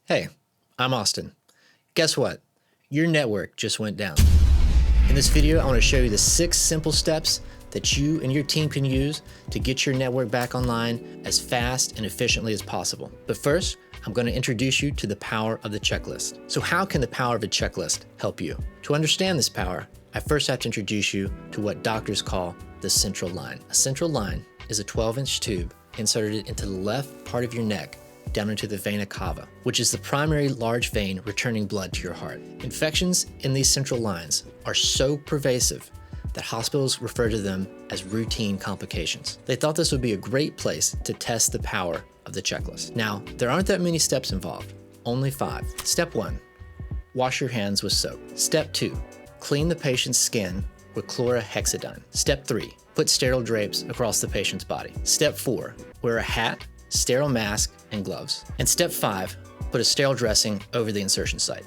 Hey, I'm Austin. Guess what? Your network just went down. In this video, I want to show you the 6 simple steps that you and your team can use to get your network back online as fast and efficiently as possible. But first, I'm going to introduce you to the power of the checklist. So how can the power of a checklist help you? To understand this power, I first have to introduce you to what doctors call the central line. A central line is a 12-inch tube inserted into the left part of your neck down into the vena cava, which is the primary large vein returning blood to your heart. Infections in these central lines are so pervasive that hospitals refer to them as routine complications. They thought this would be a great place to test the power of the checklist. Now, there aren't that many steps involved, only 5. Step 1, wash your hands with soap. Step 2, clean the patient's skin with chlorhexidine. Step 3, put sterile drapes across the patient's body. Step 4, wear a hat, sterile mask, and gloves. And step 5, put a sterile dressing over the insertion site.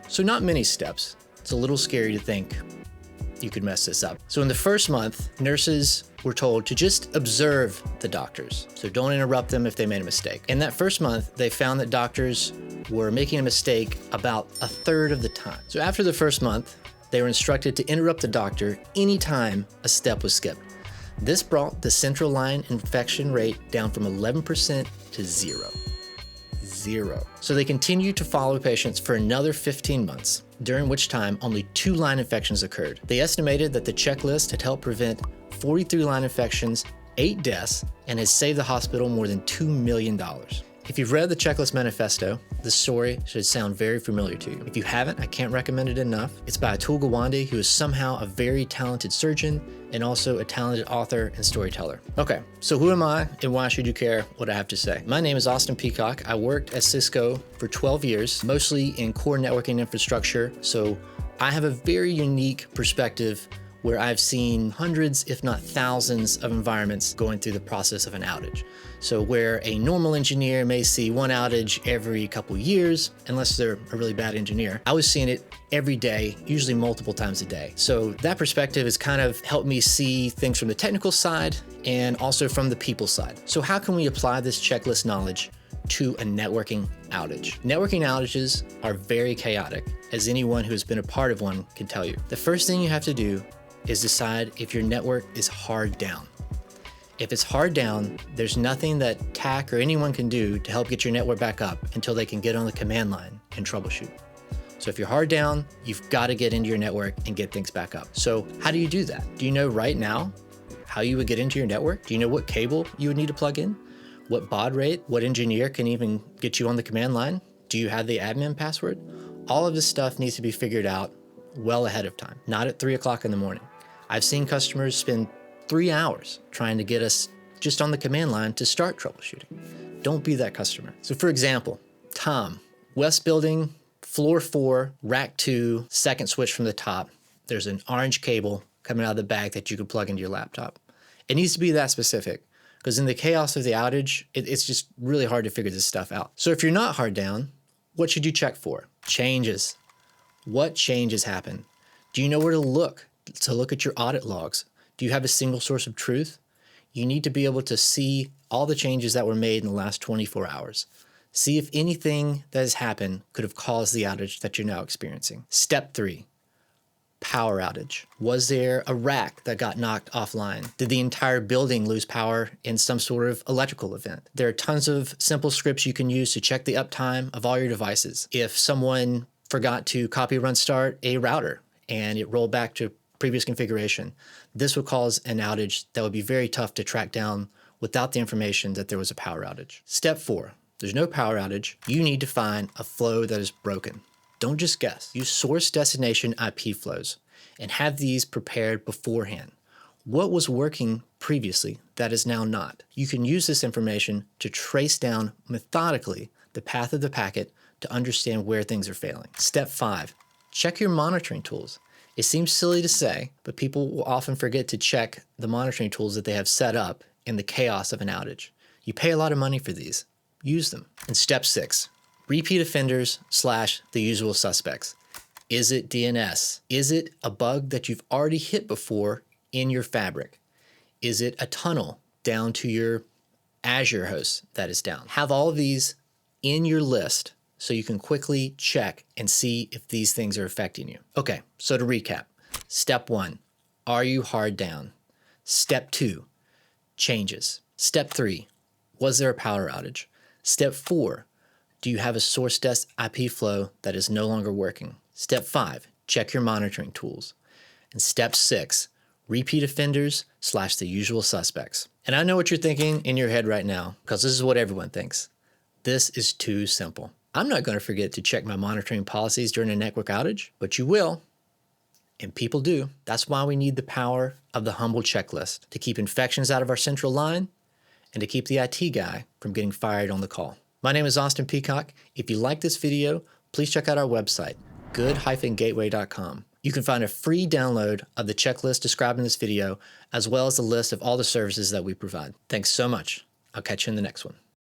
So not many steps. It's a little scary to think you could mess this up. So in the first month, nurses were told to just observe the doctors. So don't interrupt them if they made a mistake. In that first month, they found that doctors were making a mistake about a third of the time. So after the first month, they were instructed to interrupt the doctor anytime a step was skipped. This brought the central line infection rate down from 11% to 0. So they continued to follow patients for another 15 months, during which time only 2 line infections occurred. They estimated that the checklist had helped prevent 43 line infections, 8 deaths, and has saved the hospital more than $2 million. If you've read the Checklist Manifesto, the story should sound very familiar to you. If you haven't, I can't recommend it enough. It's by Atul Gawande, who is somehow a very talented surgeon and also a talented author and storyteller. Okay, so who am I and why should you care what I have to say? My name is Austin Peacock. I worked at Cisco for 12 years, mostly in core networking infrastructure. So I have a very unique perspective where I've seen hundreds, if not thousands, of environments going through the process of an outage. So where a normal engineer may see one outage every couple years, unless they're a really bad engineer, I was seeing it every day, usually multiple times a day. So that perspective has kind of helped me see things from the technical side and also from the people side. So how can we apply this checklist knowledge to a networking outage? Networking outages are very chaotic, as anyone who has been a part of one can tell you. The first thing you have to do is decide if your network is hard down. If it's hard down, there's nothing that TAC or anyone can do to help get your network back up until they can get on the command line and troubleshoot. So if you're hard down, you've got to get into your network and get things back up. So how do you do that? Do you know right now how you would get into your network? Do you know what cable you would need to plug in? What baud rate? What engineer can even get you on the command line? Do you have the admin password? All of this stuff needs to be figured out well ahead of time, not at 3 o'clock in the morning. I've seen customers spend 3 hours trying to get us just on the command line to start troubleshooting. Don't be that customer. So for example, Tom, West Building, floor 4, rack 2, second switch from the top. There's an orange cable coming out of the back that you can plug into your laptop. It needs to be that specific because in the chaos of the outage, it's just really hard to figure this stuff out. So if you're not hard down, what should you check for? Changes. What changes happen? Do you know where to look at your audit logs? Do you have a single source of truth? You need to be able to see all the changes that were made in the last 24 hours. See if anything that has happened could have caused the outage that you're now experiencing. Step 3, power outage. Was there a rack that got knocked offline? Did the entire building lose power in some sort of electrical event? There are tons of simple scripts you can use to check the uptime of all your devices. If someone forgot to copy run start a router and it rolled back to previous configuration, this would cause an outage that would be very tough to track down without the information that there was a power outage. Step 4, there's no power outage. You need to find a flow that is broken. Don't just guess. Use source destination IP flows and have these prepared beforehand. What was working previously that is now not? You can use this information to trace down methodically the path of the packet to understand where things are failing. Step 5, check your monitoring tools. It seems silly to say, but people will often forget to check the monitoring tools that they have set up in the chaos of an outage. You pay a lot of money for these. Use them. And step 6, repeat offenders / the usual suspects. Is it DNS? Is it a bug that you've already hit before in your fabric? Is it a tunnel down to your Azure host that is down? Have all of these in your list so you can quickly check and see if these things are affecting you. Okay, so to recap, step 1, are you hard down? Step 2, changes. Step 3, was there a power outage? Step 4, do you have a source desk IP flow that is no longer working? Step 5, check your monitoring tools. And step 6, repeat offenders / the usual suspects. And I know what you're thinking in your head right now, because this is what everyone thinks. This is too simple. I'm not going to forget to check my monitoring policies during a network outage, but you will. And people do. That's why we need the power of the humble checklist to keep infections out of our central line and to keep the IT guy from getting fired on the call. My name is Austin Peacock. If you like this video, please check out our website, good-gateway.com. You can find a free download of the checklist described in this video, as well as a list of all the services that we provide. Thanks so much. I'll catch you in the next one.